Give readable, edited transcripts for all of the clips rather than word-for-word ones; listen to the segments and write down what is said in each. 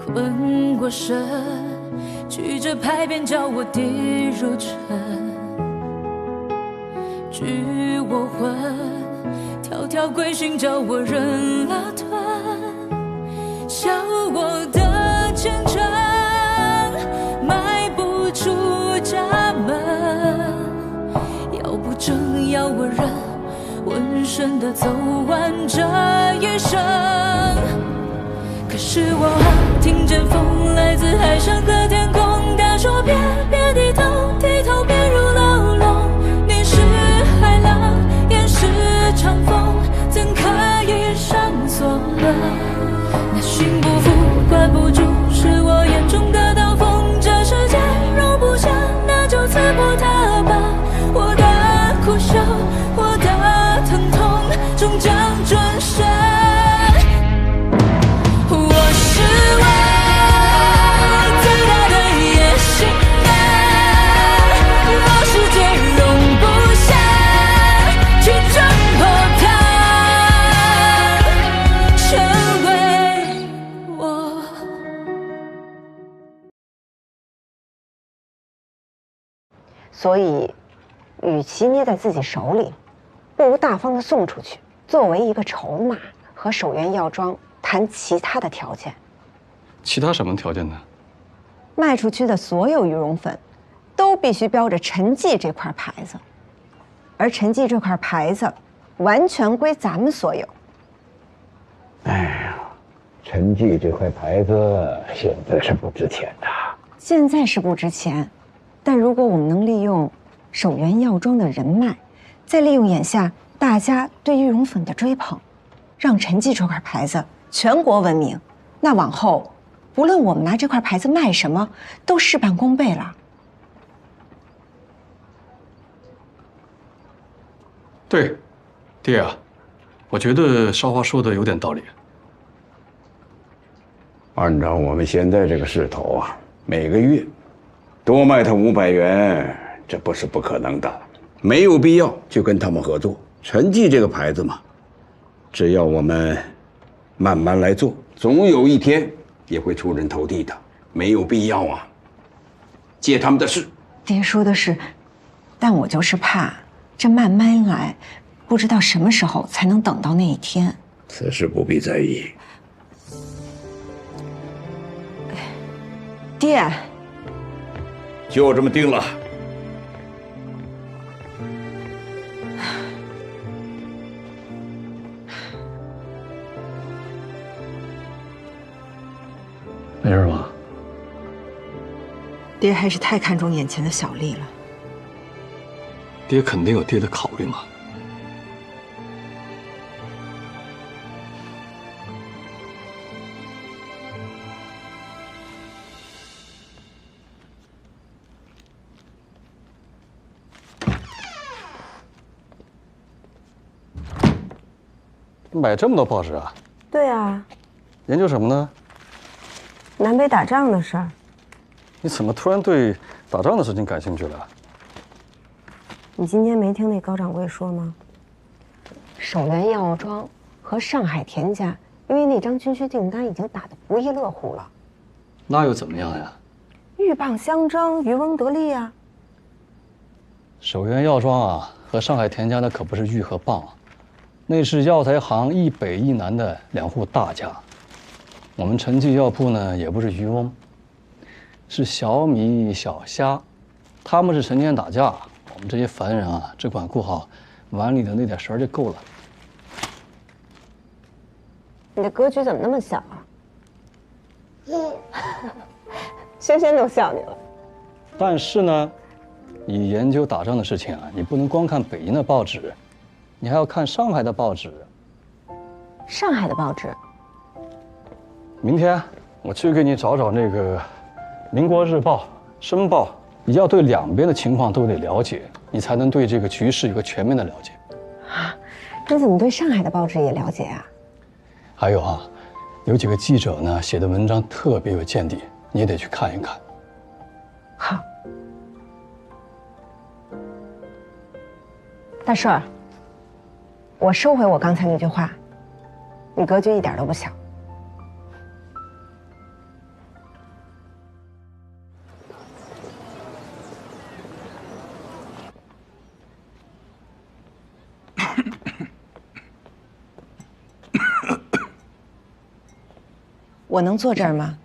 困过身，曲折拍扁叫我跌入尘，拘我魂，条条规训叫我忍了吞，笑我的虔诚，迈不出家门，要不正要我忍，浑身的走完这一生。可是我听见风来自海上和天空，他说别低头，低头便入牢笼。你是海浪，也是长风，怎可以上锁了？那心不服，管不住，是我眼中的刀锋。这世界容不下，那就刺破它吧。我的苦笑，我的疼痛，终将转身。所以，与其捏在自己手里，不如大方的送出去，作为一个筹码，和守元药妆谈其他的条件。其他什么条件呢？卖出去的所有羽绒粉，都必须标着陈记这块牌子，而陈记这块牌子，完全归咱们所有。哎呀，陈记这块牌子现在是不值钱的。现在是不值钱。但如果我们能利用守元药妆的人脉，再利用眼下大家对羽绒粉的追捧，让陈记这块牌子全国闻名，那往后不论我们拿这块牌子卖什么，都事半功倍了。对，爹啊，我觉得少华说的有点道理。按照我们现在这个势头啊，每个月多卖他500元，这不是不可能的。没有必要就跟他们合作。陈记这个牌子嘛，只要我们慢慢来做，总有一天也会出人头地的。没有必要啊，借他们的势。爹说的是，但我就是怕这慢慢来，不知道什么时候才能等到那一天。此事不必在意。爹。就这么定了。没事吧？爹还是太看重眼前的小利了。爹肯定有爹的考虑嘛。买这么多报纸啊？对啊。研究什么呢？南北打仗的事儿。你怎么突然对打仗的事情感兴趣了？你今天没听那高掌柜说吗？守元药妆和上海田家因为那张军需订单已经打得不亦乐乎了。那又怎么样呀？鹬蚌相争，渔翁得利啊。守元药妆啊，和上海田家那可不是鹬和蚌，那是药材行一北一南的2户大家。我们陈记药铺呢，也不是渔翁，是小米小虾，他们是成天打架，我们这些凡人啊，只管顾好碗里的那点食儿就够了。你的格局怎么那么小啊？轩轩都笑你了。但是呢，你研究打仗的事情啊，你不能光看北京的报纸，你还要看上海的报纸。上海的报纸？明天我去给你找找那个《民国日报》《申报》，你要对两边的情况都得了解，你才能对这个局势有个全面的了解。啊，你怎么对上海的报纸也了解啊？还有啊，有几个记者呢写的文章特别有见地，你也得去看一看。好。大顺，我收回我刚才那句话，你格局一点都不小。我能坐这儿吗？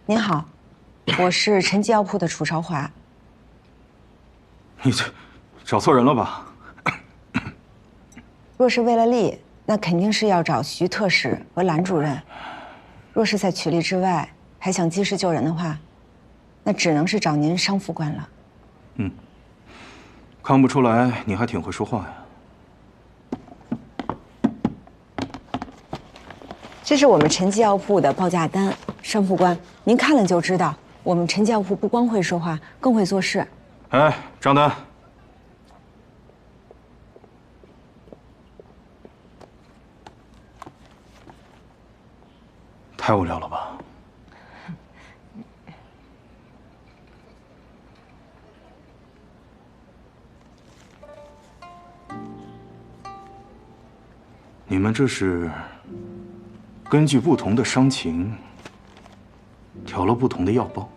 您好，我是陈记药铺的楚朝华。你这找错人了吧？若是为了利，那肯定是要找徐特使和兰主任；若是在取利之外，还想及时救人的话，那只能是找您商副官了。看不出来你还挺会说话呀。这是我们陈记药铺的报价单，商副官，您看了就知道，我们陈记药铺不光会说话，更会做事。哎，账单。太无聊了吧？你们这是根据不同的伤情调了不同的药包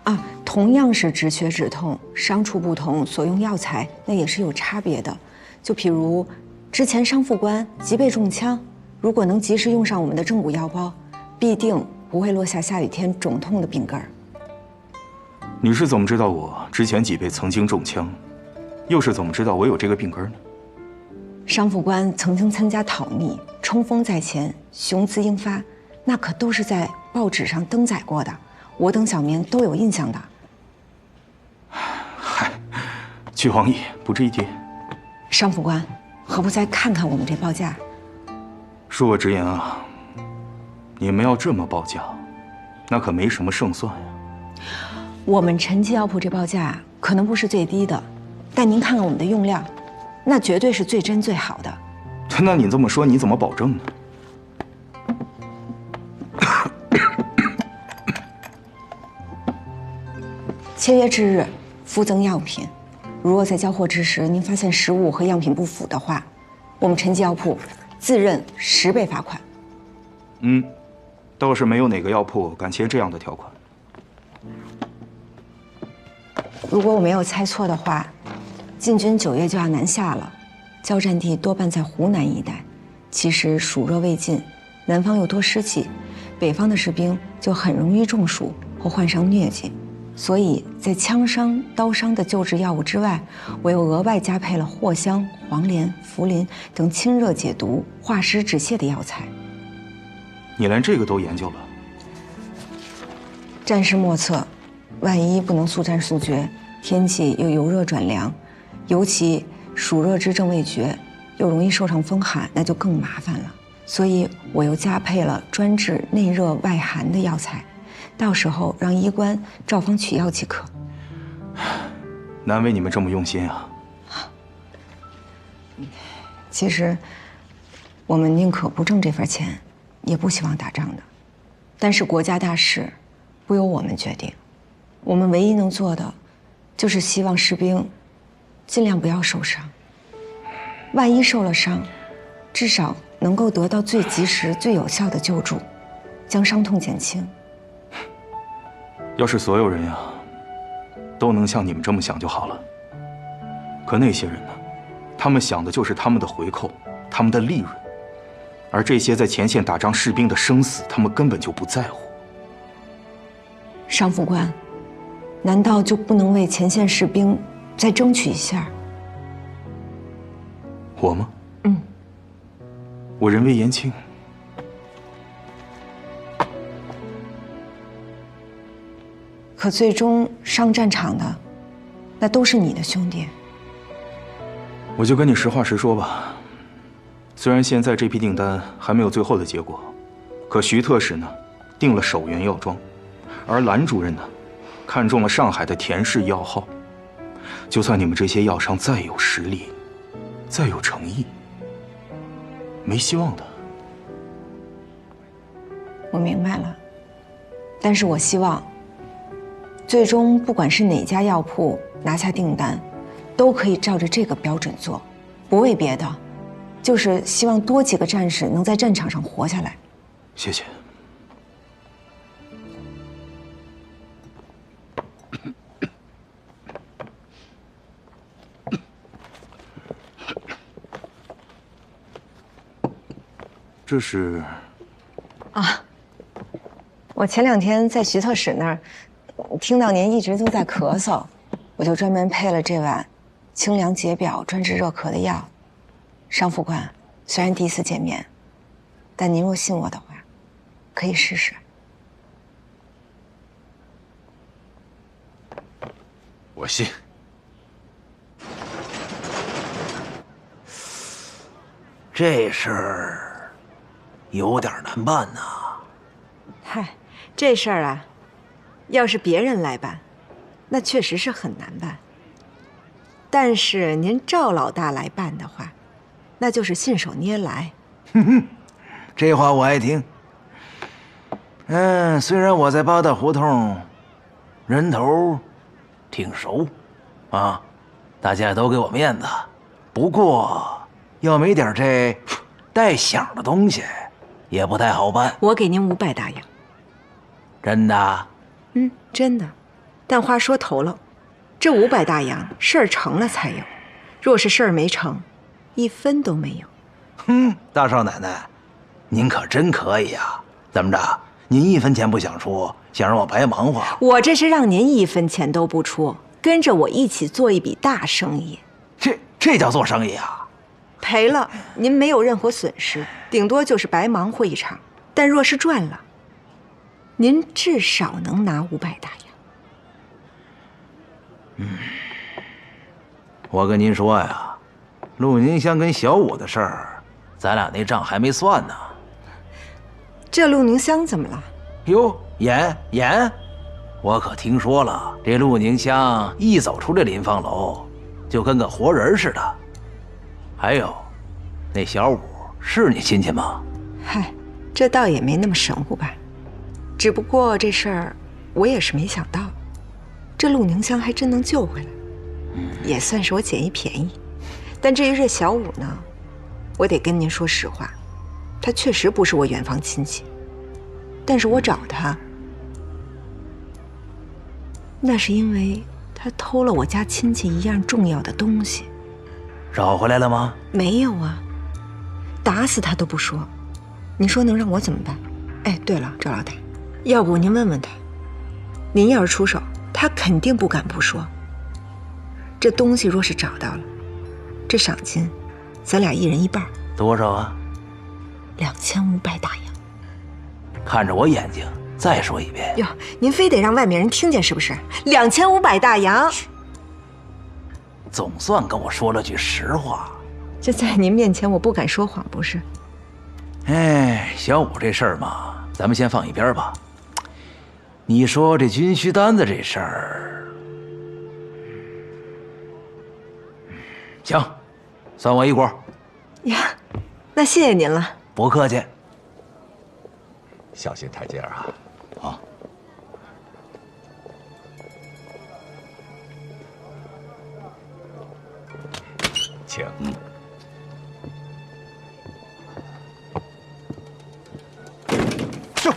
啊，同样是止血止痛，伤处不同，所用药材那也是有差别的。就譬如之前商副官即被中枪，如果能及时用上我们的正骨药包，必定不会落下下雨天肿痛的病根儿。你是怎么知道我之前几辈曾经中枪，又是怎么知道我有这个病根呢？商副官曾经参加讨逆，冲锋在前，雄姿英发，那可都是在报纸上登载过的，我等小民都有印象的。嗨，俱往矣，不值一提。商副官，何不再看看我们这报价？恕我直言啊，你们要这么报价，那可没什么胜算呀。我们陈记药铺这报价可能不是最低的，但您看看我们的用料，那绝对是最真最好的。那你这么说，你怎么保证呢？签约之日附赠样品，如若在交货之时您发现实物和样品不符的话，我们陈记药铺自认10倍罚款。倒是没有哪个药铺敢签这样的条款。如果我没有猜错的话，晋军9月就要南下了，交战地多半在湖南一带。其实暑热未尽，南方又多湿气，北方的士兵就很容易中暑或患上疟疾。所以在枪伤、刀伤的救治药物之外，我又额外加配了藿香、黄连、茯苓等清热解毒、化湿止泻的药材。你连这个都研究了？战事莫测，万一不能速战速决，天气又由热转凉，尤其暑热之症未绝，又容易受上风寒，那就更麻烦了。所以我又加配了专治内热外寒的药材，到时候让医官照方取药即可。难为你们这么用心啊！其实，我们宁可不挣这份钱，也不希望打仗的。但是国家大事，不由我们决定。我们唯一能做的，就是希望士兵尽量不要受伤。万一受了伤，至少能够得到最及时、最有效的救助，将伤痛减轻。要是所有人呀，都能像你们这么想就好了。可那些人呢？他们想的就是他们的回扣，他们的利润，而这些在前线打仗士兵的生死，他们根本就不在乎。商副官，难道就不能为前线士兵再争取一下？我吗？我人微言轻。可最终上战场的，那都是你的兄弟。我就跟你实话实说吧，虽然现在这批订单还没有最后的结果，可徐特使呢，订了首源药庄，而兰主任呢，看中了上海的田氏药号。就算你们这些药商再有实力，再有诚意，没希望的。我明白了，但是我希望，最终不管是哪家药铺拿下订单，都可以照着这个标准做，不为别的，就是希望多几个战士能在战场上活下来。谢谢。这是啊，我前2天在徐特使那儿，听到您一直都在咳嗽，我就专门配了这碗清凉解表、专治热咳的药。商副官，虽然第一次见面，但您若信我的话，可以试试。我信。这事儿有点难办呐。嗨，这事儿啊，要是别人来办，那确实是很难办。但是您赵老大来办的话，那就是信手拈来。这话我爱听。虽然我在八大胡同人头挺熟，啊，大家都给我面子，不过要没点这带响的东西，也不太好办。我给您500大洋。真的？真的。但话说头了，这500大洋事儿成了才有，若是事儿没成，1分都没有。大少奶奶，您可真可以呀！怎么着？您1分钱不想出，想让我白忙活？我这是让您1分钱都不出，跟着我一起做一笔大生意。这叫做生意啊？赔了您没有任何损失，顶多就是白忙活一场。但若是赚了，您至少能拿500大洋。我跟您说呀，陆宁香跟小五的事儿，咱俩那账还没算呢。这陆宁香怎么了？哟，演，我可听说了，这陆宁香一走出这临芳楼，就跟个活人似的。还有，那小五是你亲戚吗？嗨，这倒也没那么神乎吧。只不过这事儿我也是没想到，这陆宁香还真能救回来，也算是我捡一便宜。但至于这小五呢，我得跟您说实话，他确实不是我远房亲戚，但是我找他，那是因为他偷了我家亲戚一样重要的东西。找回来了吗？没有啊，打死他都不说。你说能让我怎么办？哎，对了，赵老大，要不您问问他，您要是出手，他肯定不敢不说。这东西若是找到了，这赏金，咱俩1人1半。多少啊？2500大洋。看着我眼睛，再说一遍。哟，您非得让外面人听见是不是？2500大洋。总算跟我说了句实话。这在您面前我不敢说谎，不是？哎，小五这事儿嘛，咱们先放一边吧。你说这军需单子这事儿，行，算我一股。呀，那谢谢您了。不客气。小心台阶啊！啊。请。是。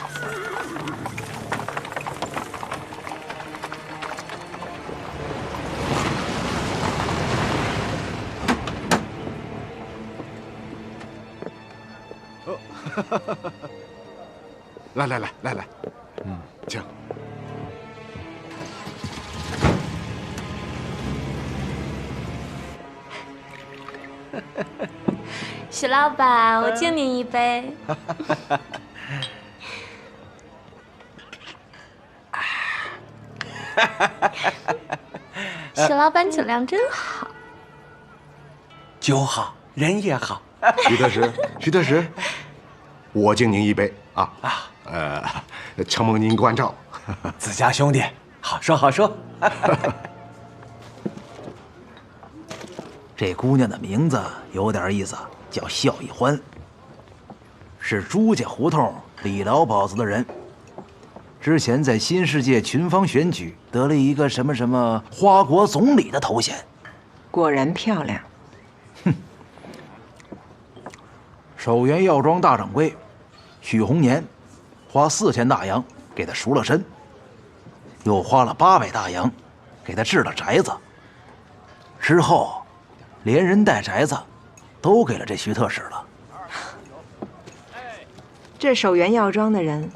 来，请。许老板，我敬您一杯。许老板酒量真好。酒好，人也好。徐特使，我敬您一杯啊！承蒙您关照。自家兄弟，好说好说。这姑娘的名字有点意思，叫孝义欢，是朱家胡同李老鸨子的人。之前在新世界群芳选举得了一个什么什么花国总理的头衔。果然漂亮。守元药庄大掌柜许洪年花4000大洋给他赎了身，又花了800大洋给他置了宅子，之后连人带宅子都给了这徐特使了。这守元药庄的人，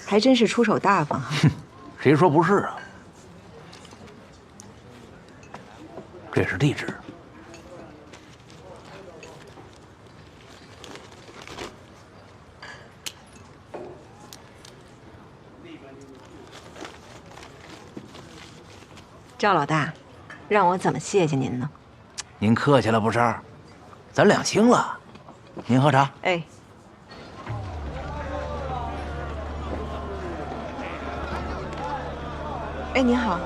还真是出手大方哈。谁说不是啊？这是地址。赵老大，让我怎么谢谢您呢？您客气了，不是？咱两清了。您喝茶。哎。哎，您好，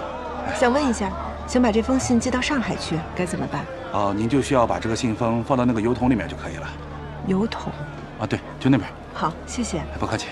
想问一下，想把这封信寄到上海去，该怎么办？哦，您就需要把这个信封放到那个邮筒里面就可以了。邮筒？啊，对，就那边。好，谢谢。不客气。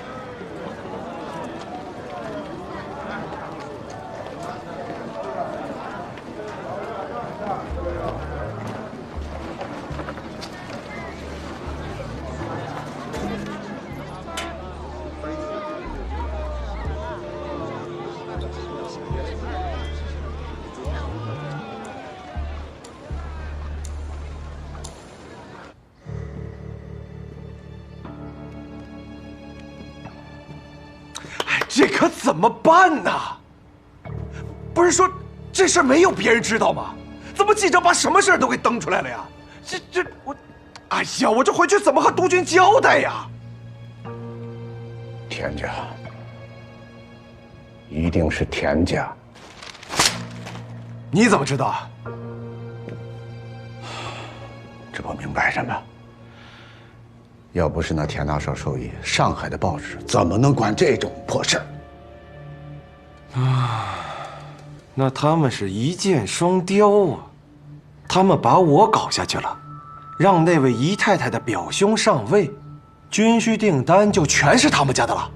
这可怎么办呢？不是说这事儿没有别人知道吗？怎么记者把什么事儿都给登出来了呀？我，哎呀，我这回去怎么和督军交代呀？田家，一定是田家。你怎么知道？这不明摆着吗？要不是那田大少授意，上海的报纸怎么能管这种破事儿？啊，那他们是一箭双雕啊！他们把我搞下去了，让那位姨太太的表兄上位，军需订单就全是他们家的了。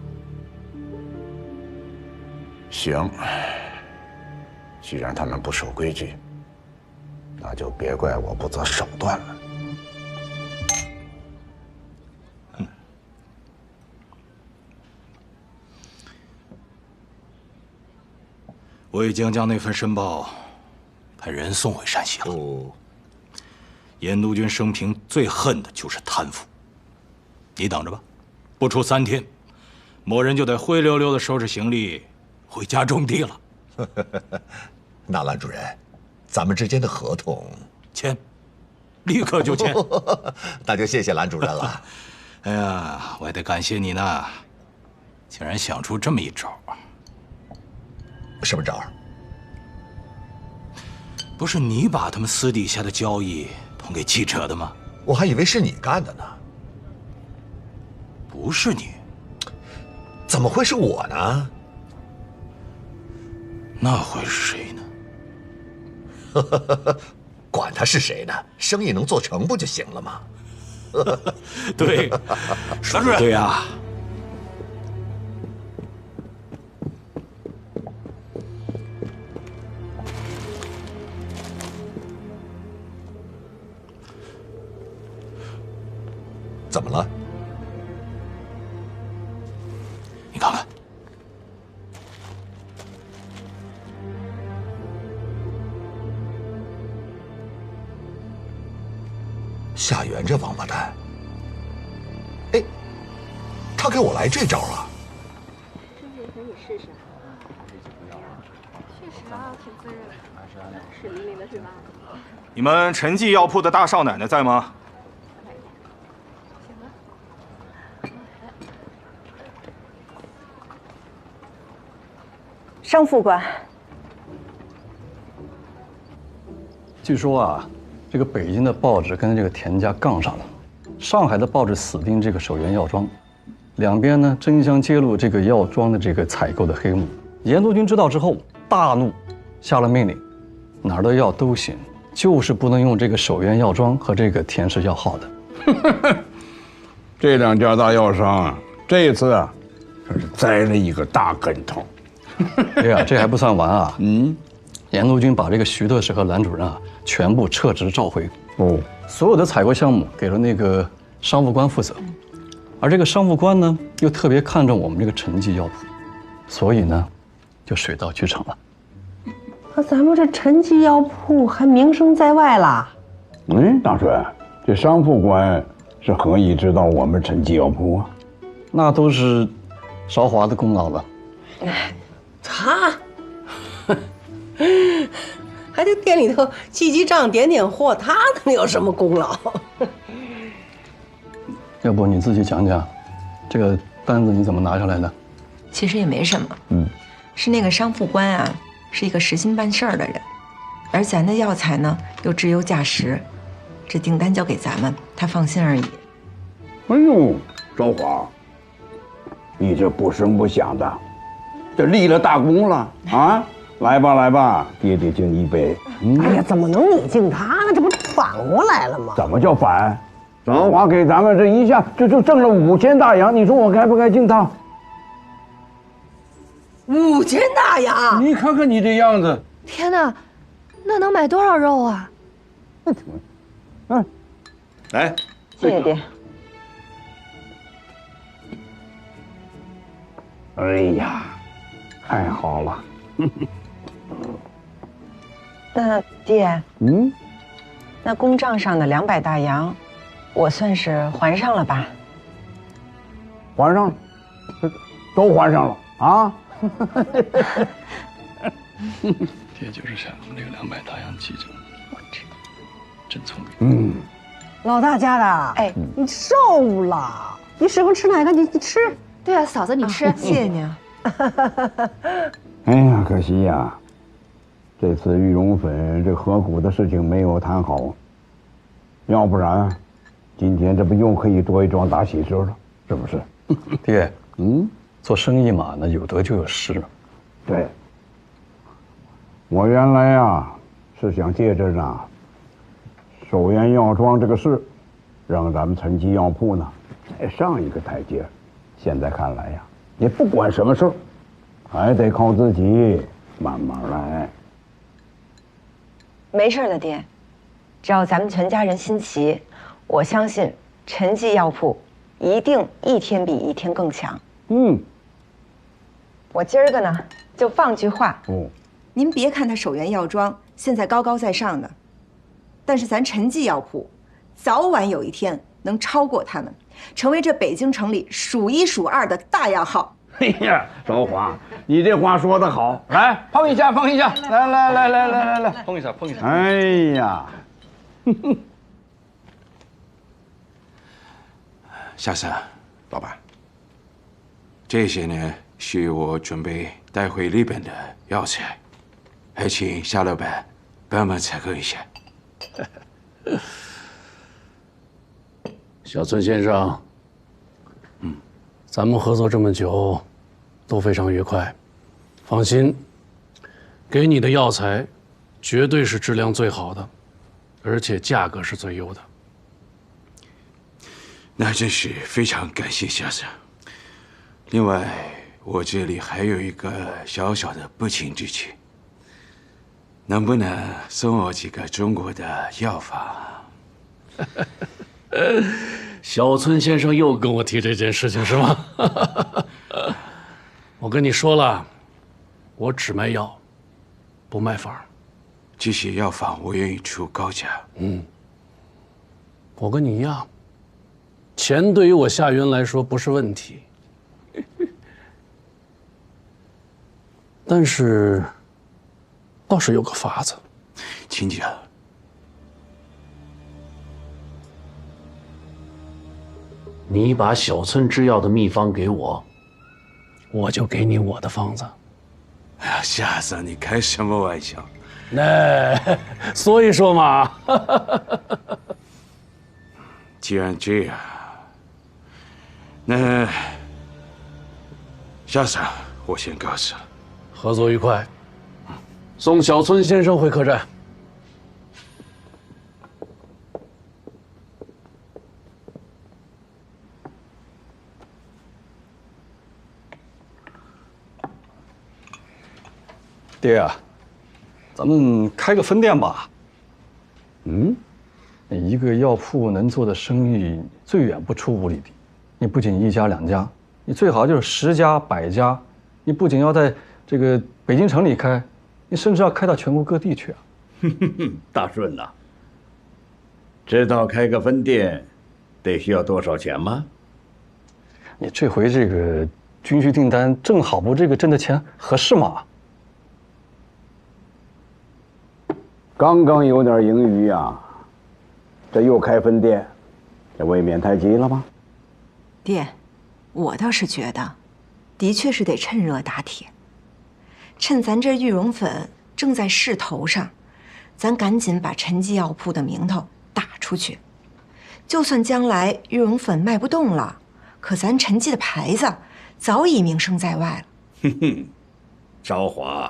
行，既然他们不守规矩，那就别怪我不择手段了。我已经将那份申报派人送回山西了。哦，严督军生平最恨的就是贪腐。你等着吧，不出3天，某人就得灰溜溜的收拾行李回家种地了。那兰主任，咱们之间的合同签，立刻就签。那就谢谢兰主任了。哎呀，我还得感谢你呢，竟然想出这么一招。什么招？不是你把他们私底下的交易通给记者的吗？我还以为是你干的呢。不是你，怎么会是我呢？那会是谁呢？管他是谁呢，生意能做成不就行了吗？对，说得对啊。怎么了？你看看，夏元这王八蛋，哎，他给我来这招啊！顺便给你试试。确实啊，挺滋润的，水灵灵的是吧？你们陈记药铺的大少奶奶在吗？商副官，据说啊，这个北京的报纸跟这个田家杠上了，上海的报纸死盯这个守元药庄，两边呢争相揭露这个药庄的这个采购的黑幕。严督军知道之后大怒，下了命令，哪儿的药都行，就是不能用这个守元药庄和这个田氏药号的。这两家大药商这一次啊，可是栽了一个大跟头。哎呀，这还不算完啊！严督军把这个徐特使和兰主任啊全部撤职召回。哦，所有的采购项目给了那个商务官负责，而这个商务官呢又特别看重我们这个陈记药铺，所以呢就水到渠成了。那咱们这陈记药铺还名声在外啦？大帅，这商副官是何以知道我们陈记药铺啊？那都是韶华的功劳了。他，还得店里头记记账、点点货，他能有什么功劳？要不你自己讲讲，这个单子你怎么拿下来的？其实也没什么，是那个商副官啊，是一个实心办事儿的人，而咱的药材呢又质优价实，这订单交给咱们，他放心而已。哎呦，昭华，你这不声不响的，这立了大功了啊！来吧来吧，爹爹敬你一杯。哎呀，怎么能你敬他呢？这不反过来了吗？怎么叫反？昭华给咱们这一下就挣了5000大洋，你说我该不该敬他？5000大洋！你看看你这样子，天哪，那能买多少肉啊？来，谢谢爹。哎呀，太好了。那爹，那公账上的200大洋，我算是还上了吧？还上了，都还上了啊！爹就是想用这个200大洋记着，我知道，真聪明。老大家的，哎，你瘦了，你喜欢吃哪个？你吃。对啊，嫂子你吃，谢谢你啊。哎呀，可惜呀，这次玉龙粉这合股的事情没有谈好，要不然，今天这不又可以多一桩大喜事了，是不是？爹，做生意嘛，那有得就有失。对。我原来呀是想借着呢守源药庄这个事，让咱们陈记药铺呢再上一个台阶。现在看来呀，也不管什么事儿，还得靠自己慢慢来。没事的，爹，只要咱们全家人心齐，我相信陈记药铺一定一天比一天更强。我今儿个呢就放句话，您别看他守源药庄现在高高在上的，但是咱陈记药铺早晚有一天能超过他们，成为这北京城里数1数2的大药号。哎呀，昭华，你这话说得好，来碰一下，碰一下，来，碰一下，碰一下。哎呀，夏三，老板，这些呢是我准备带回日本的药材，还请夏老板帮忙采购一下。小村先生，咱们合作这么久，都非常愉快。放心，给你的药材绝对是质量最好的，而且价格是最优的。那真是非常感谢夏三。另外，我这里还有一个小小的不情之请，能不能送我几个中国的药方？小村先生又跟我提这件事情是吗？我跟你说了，我只卖药，不卖方。这些药方我愿意出高价。我跟你一样，钱对于我夏云来说不是问题，但是倒是有个法子。请讲。你把小村制药的秘方给我，我就给你我的方子。哎呀，夏三，你开什么玩笑？所以说嘛。既然这样，那夏三，我先告辞了。合作愉快。送小村先生回客栈。爹啊，咱们开个分店吧。一个药铺能做的生意，最远不出5里地。你不仅1家2家，你最好就是10家100家。你不仅要在这个北京城里开，你甚至要开到全国各地去啊。大顺呐，知道开个分店得需要多少钱吗？你这回这个军需订单正好不这个挣的钱合适吗？刚刚有点盈余呀，这又开分店，这未免太急了吗？爹，我倒是觉得，的确是得趁热打铁。趁咱这玉龙粉正在势头上，咱赶紧把陈记药铺的名头打出去。就算将来玉龙粉卖不动了，可咱陈记的牌子早已名声在外了。哼哼，昭华，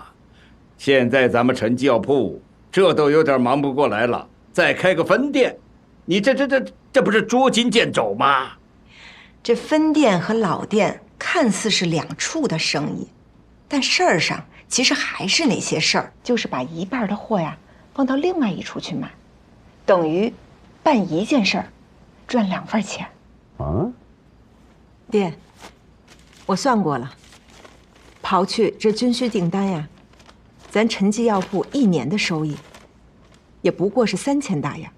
现在咱们陈记药铺这都有点忙不过来了，再开个分店，你这不是捉襟见肘吗？这分店和老店看似是两处的生意，但事儿上其实还是那些事儿，就是把一半的货呀放到另外一处去卖，等于办一件事儿，赚2份钱。啊？爹，我算过了，刨去这军需订单呀，咱陈记药铺1年的收益，也不过是3000大洋。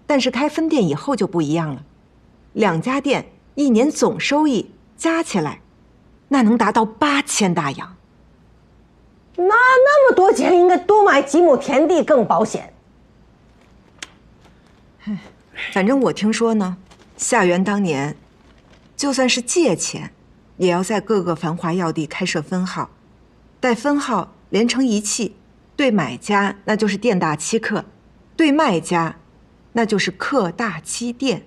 但是开分店以后就不一样了，2家店1年总收益加起来，那能达到8000大洋。那么多钱，应该多买几亩田地更保险。反正我听说呢，夏元当年，就算是借钱，也要在各个繁华要地开设分号，待分号连成一气，对买家那就是店大欺客，对卖家那就是客大欺店。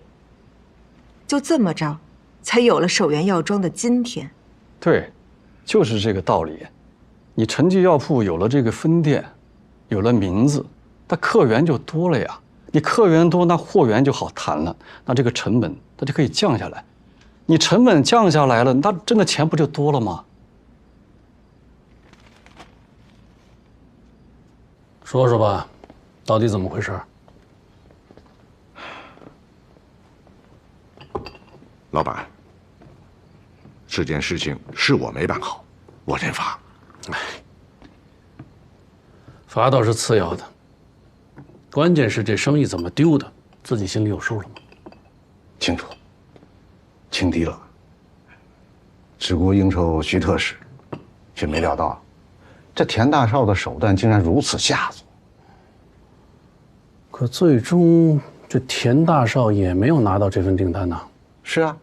就这么着，才有了守元药庄的今天。对，就是这个道理。你陈记药铺有了这个分店，有了名字，那客源就多了呀。你客源多，那货源就好谈了，那这个成本它就可以降下来。你成本降下来了，那挣的钱不就多了吗？说说吧，到底怎么回事？老板，这件事情是我没办好，我认罚。罚倒是次要的，关键是这生意怎么丢的，自己心里有数了吗？清楚，轻敌了。只顾应酬徐特使，却没料到，这田大少的手段竟然如此下作。可最终这田大少也没有拿到这份订单呐。是啊，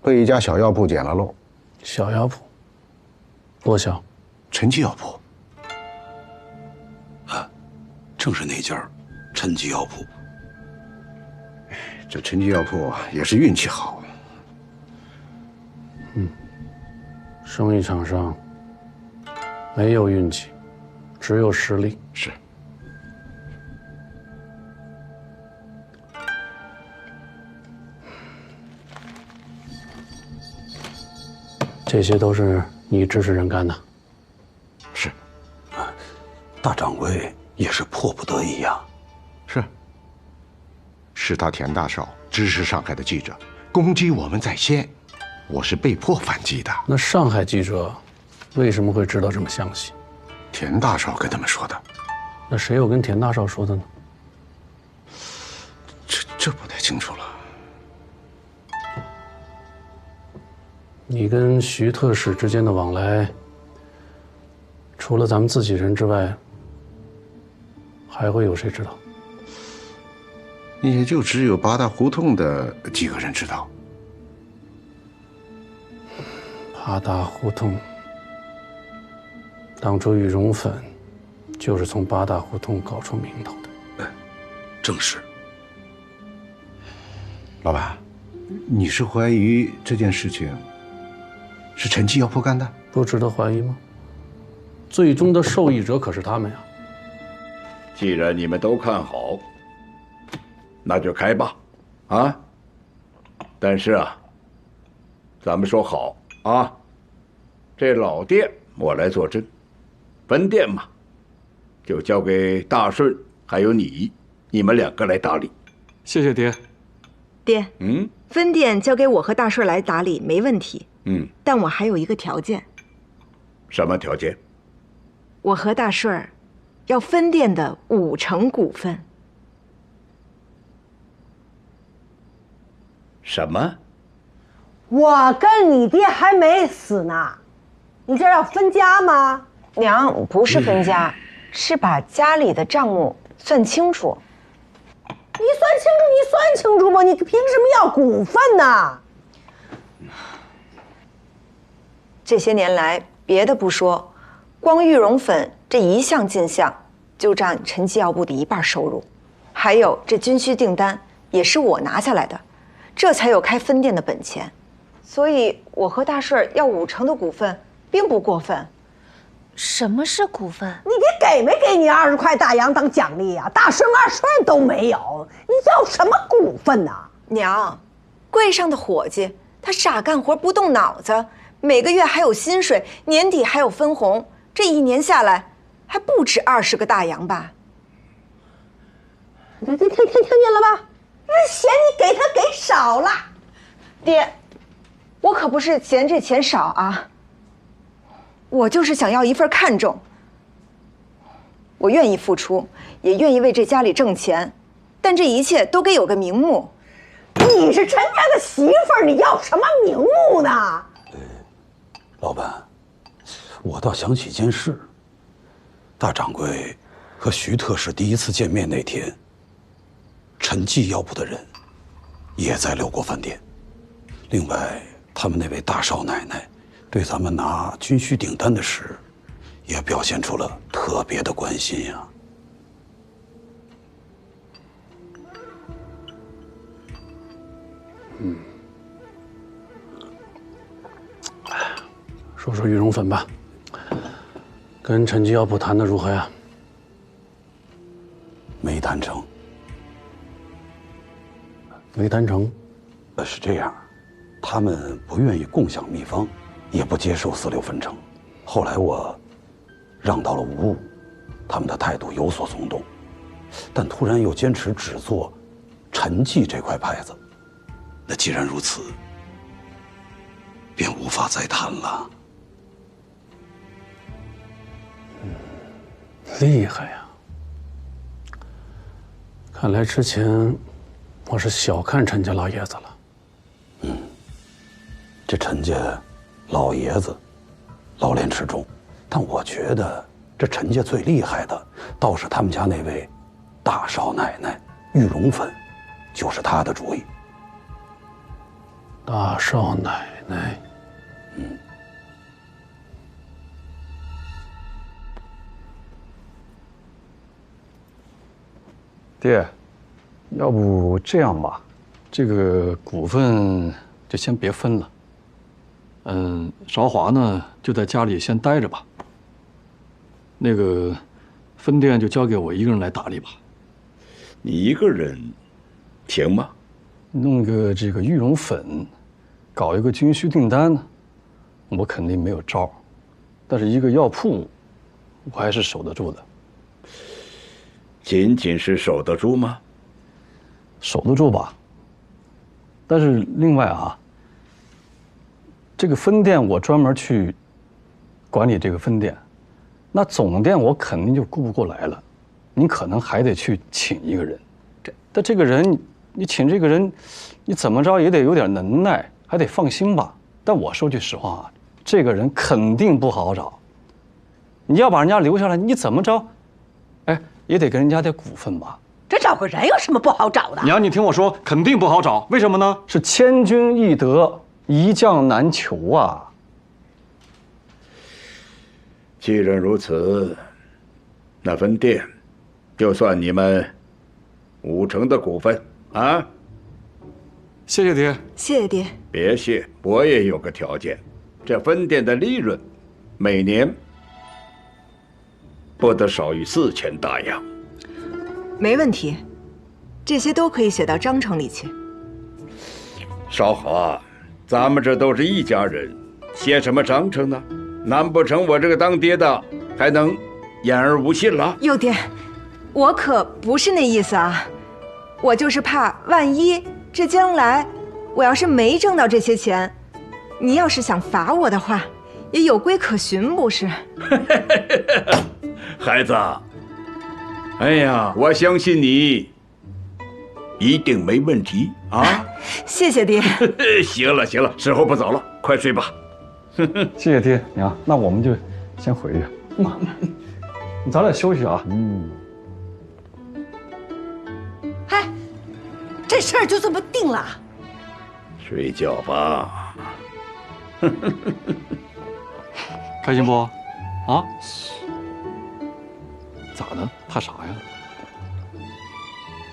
被一家小药铺捡了漏。小药铺？多小？陈记药铺。正是那家陈记药铺。这陈记药铺也是运气好。生意场上没有运气，只有实力。是。这些都是你指使人干的。是。大掌柜也是迫不得已呀。是他田大少指使上海的记者攻击我们在先，我是被迫反击的。那上海记者为什么会知道这么详细？田大少跟他们说的。那谁又跟田大少说的呢？这不太清楚了。你跟徐特使之间的往来，除了咱们自己人之外，还会有谁知道？也就只有八大胡同的几个人知道。八大胡同，当初羽绒粉就是从八大胡同搞出名头的。正是。老板，你是怀疑这件事情是陈记药铺干的？不值得怀疑吗？最终的受益者可是他们呀。既然你们都看好，那就开吧，啊！但是啊，咱们说好啊，这老店我来坐镇，分店嘛，就交给大顺还有你们2个来打理。谢谢爹。爹，分店交给我和大顺来打理没问题。但我还有一个条件。什么条件？我和大顺要分店的5成股份。什么我跟你爹还没死呢，你这要分家吗？娘，不是分家，是把家里的账目算清楚。你算清楚吧，你凭什么要股份呢？这些年来，别的不说，光玉龙粉这一项进项就占陈记药部的1半收入，还有这军需订单也是我拿下来的，这才有开分店的本钱。所以，我和大顺要5成的股份，并不过分。什么是股份？你爹给没给你20块大洋当奖励呀？大顺2顺都没有，你要什么股份呢？娘，柜上的伙计他傻干活不动脑子，每个月还有薪水，年底还有分红，这1年下来还不止20个大洋吧？听见了吧？嫌你给他给少了。爹，我可不是嫌这钱少啊，我就是想要一份看重。我愿意付出，也愿意为这家里挣钱，但这一切都该有个名目。你是陈家的媳妇儿，你要什么名目呢？老板，我倒想起件事。大掌柜和徐特使第1次见面那天，陈记药部的人也在六国饭店。另外，他们那位大少奶奶对咱们拿军需订单的事，也表现出了特别的关心呀。说说玉龙粉吧，跟陈记药部谈的如何呀？没谈成。没谈成？是这样，他们不愿意共享秘方，也不接受4、6分成。后来我让到了无误，他们的态度有所松动，但突然又坚持只做陈记这块牌子。那既然如此，便无法再谈了。厉害呀！看来之前我是小看陈家老爷子了。这陈家老爷子老练持重，但我觉得这陈家最厉害的倒是他们家那位大少奶奶玉龙粉，就是她的主意。大少奶奶，爹，要不这样吧，这个股份就先别分了。韶华呢就在家里先待着吧。那个分店就交给我一个人来打理吧。你一个人行吗？弄个这个玉龙粉，搞一个军需订单呢，我肯定没有招，但是一个药铺，我还是守得住的。仅仅是守得住吗？守得住吧。但是另外啊，这个分店我专门去管理这个分店，那总店我肯定就顾不过来了，你可能还得去请一个人。但这个人，你请这个人，你怎么着也得有点能耐，还得放心吧。但我说句实话啊，这个人肯定不好找。你要把人家留下来，你怎么着，也得给人家点股份吧。这找个人有什么不好找的？娘，你听我说，肯定不好找。为什么呢？是千军易得，一将难求啊。既然如此，那分店就算你们5成的股份啊。谢谢爹。谢谢爹。别谢，我也有个条件，这分店的利润每年不得少于4000大洋。没问题，这些都可以写到章程里去。少华，咱们这都是一家人，写什么章程呢？难不成我这个当爹的还能言而无信了？幼爹，我可不是那意思啊，我就是怕万一这将来我要是没挣到这些钱，你要是想罚我的话，也有规可循，不是？孩子，哎呀，我相信你一定没问题啊！谢谢爹。行了行了，时候不早了，快睡吧。谢谢爹娘，那我们就先回去。咱俩休息啊。哎，这事儿就这么定了？睡觉吧。开心不？啊？咋的？怕啥呀？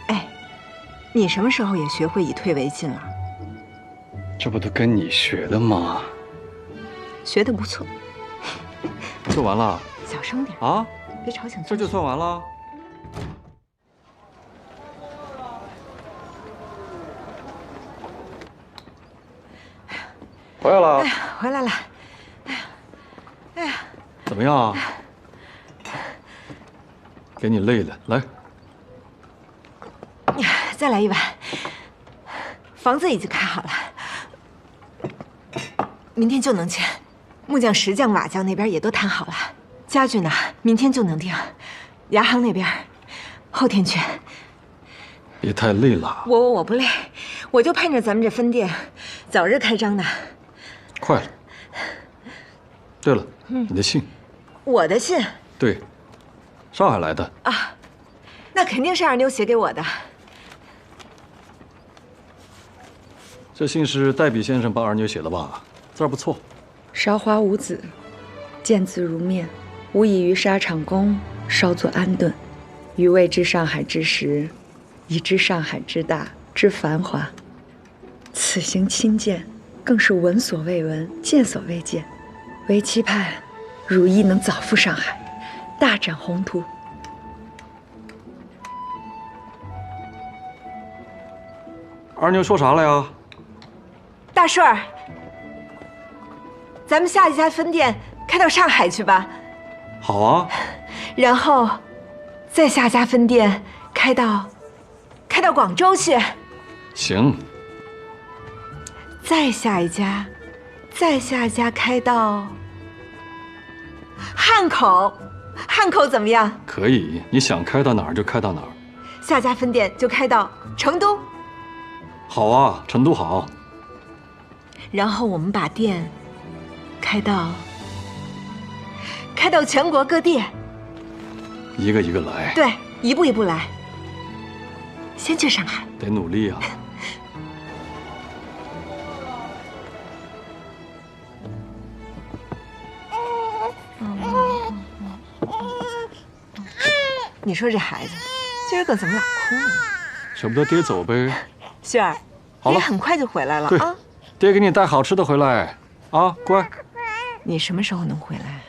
哎，你什么时候也学会以退为进了？这不都跟你学的吗？学得不错。做完了？小声点啊！别吵醒。这就算完了？回来了。哎呀，回来了。哎呀，怎么样啊？给你累了，来。再来一碗。房子已经开好了，明天就能签。木匠、石匠、瓦匠那边也都谈好了，家具呢，明天就能定。牙行那边，后天去。别太累了。我不累，我就盼着咱们这分店早日开张呢。快了。对了，你的信。我的信。对，上海来的啊，那肯定是二妞写给我的。这信是代笔先生帮二妞写的吧？字儿不错。韶华无子，见字如面，无异于沙场宫，稍作安顿。余未知上海之时，已知上海之大之繁华。此行亲见，更是闻所未闻，见所未见。唯期盼如意能早赴上海，大展宏图。二妞说啥了呀？大顺儿，咱们下一家分店开到上海去吧。好啊。然后，再下家分店开到广州去。行。再下一家，再下一家开到汉口。汉口怎么样？可以，你想开到哪儿就开到哪儿。下家分店就开到成都。好啊，成都好。然后我们把店开到全国各地。一个一个来。对，一步一步来。先去上海。得努力啊。你说这孩子今儿个怎么老哭呢？舍不得爹走呗。旭儿，好了，爹很快就回来了啊。爹给你带好吃的回来，啊，乖。你什么时候能回来？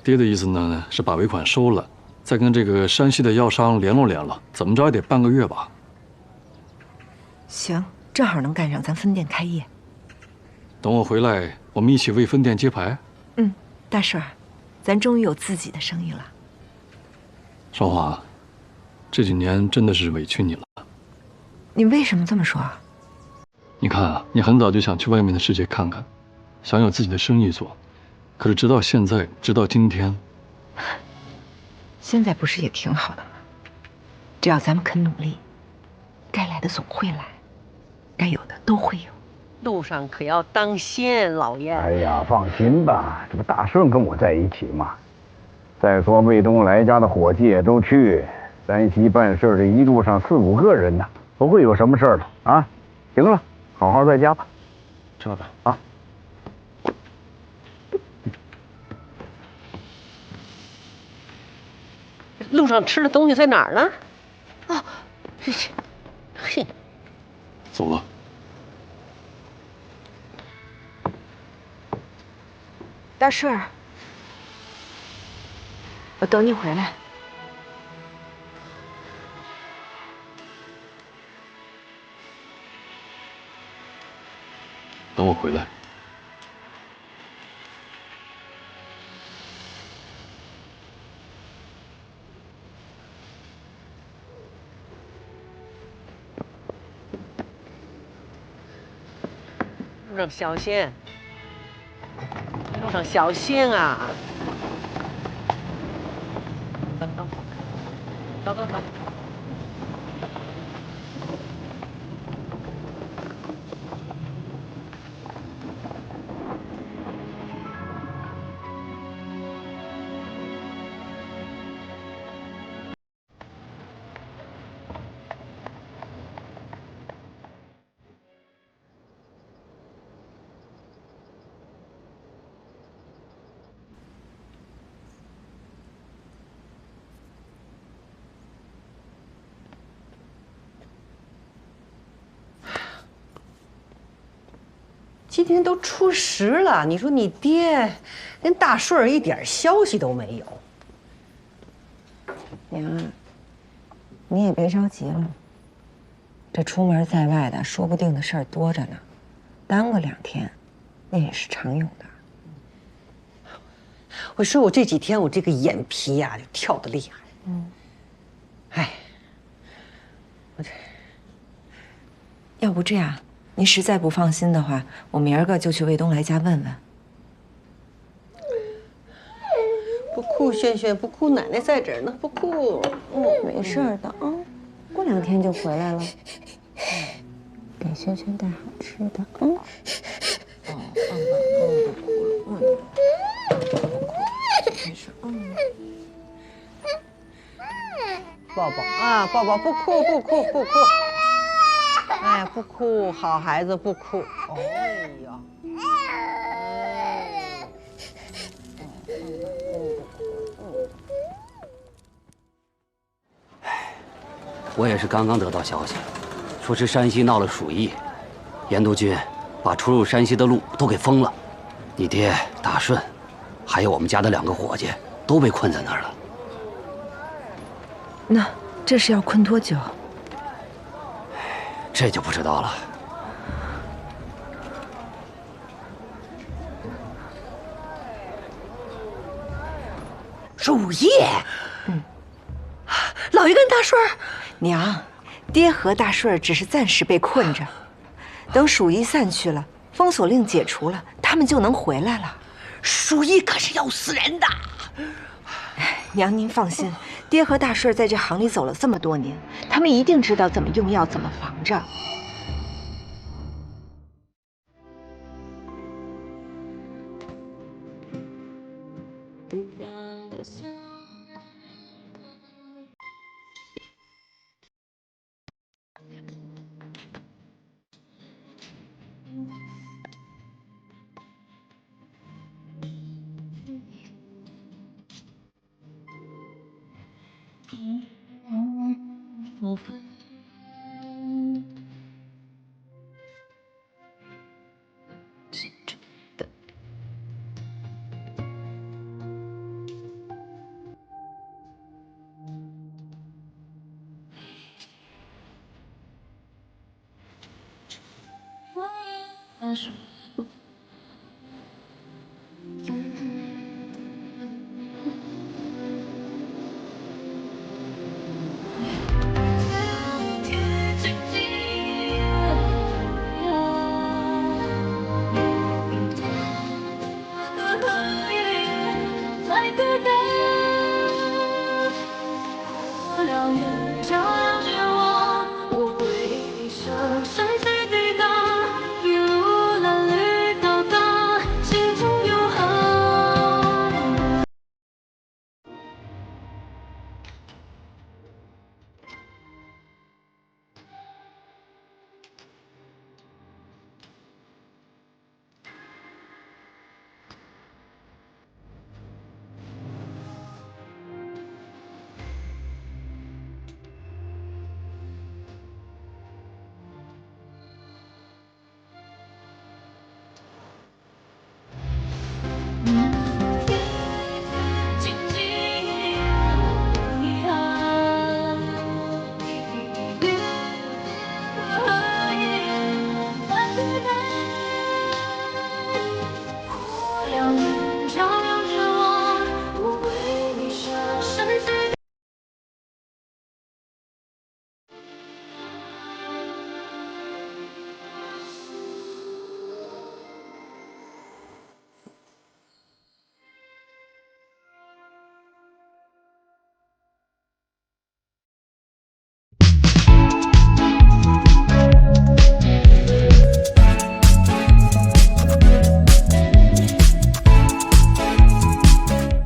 爹的意思呢是把尾款收了，再跟这个山西的药商联络，怎么着也得半个月吧。行，正好能赶上咱分店开业。等我回来，我们一起为分店揭牌。大顺儿，咱终于有自己的生意了。少华，这几年真的是委屈你了。你为什么这么说啊？你看啊，你很早就想去外面的世界看看，想有自己的生意做，可是直到现在，直到今天，现在不是也挺好的吗？只要咱们肯努力，该来的总会来，该有的都会有。路上可要当心，老爷。哎呀，放心吧，这不大顺跟我在一起嘛。再说卫东来家的伙计也都去，山西办事的一路上4、5个人呢，不会有什么事儿了啊。行了，好好在家吧，吃吧啊。路上吃的东西在哪儿呢？哦，嘿，走了。大顺儿，我等你回来。等我回来。路上小心，路上小心啊！走。今天都初10了，你说你爹跟大顺儿一点消息都没有。娘，你也别着急了。这出门在外的，说不定的事儿多着呢，耽搁2天，那也是常有的。我说我这几天我这个眼皮呀、就跳得厉害。哎，我这要不这样，您实在不放心的话，我明儿个就去卫东来家问问。不哭，萱萱不哭，奶奶在这儿呢，不哭。没事的啊，过2天就回来了。给萱萱带好吃的，不哭了，没事，抱抱啊，抱抱，不哭，不哭，不哭。哎呀，不哭，好孩子，不哭。哎呀。我也是刚刚得到消息，说是山西闹了鼠疫，严督军把出入山西的路都给封了，你爹大顺，还有我们家的2个伙计都被困在那儿了。那这是要困多久？这就不知道了。鼠疫。老爷跟大顺儿。娘，爹和大顺儿只是暂时被困着，等鼠疫散去了，封锁令解除了，他们就能回来了。鼠疫可是要死人的。娘，您放心，爹和大顺儿在这行里走了这么多年，他们一定知道怎么用药，怎么防着。我也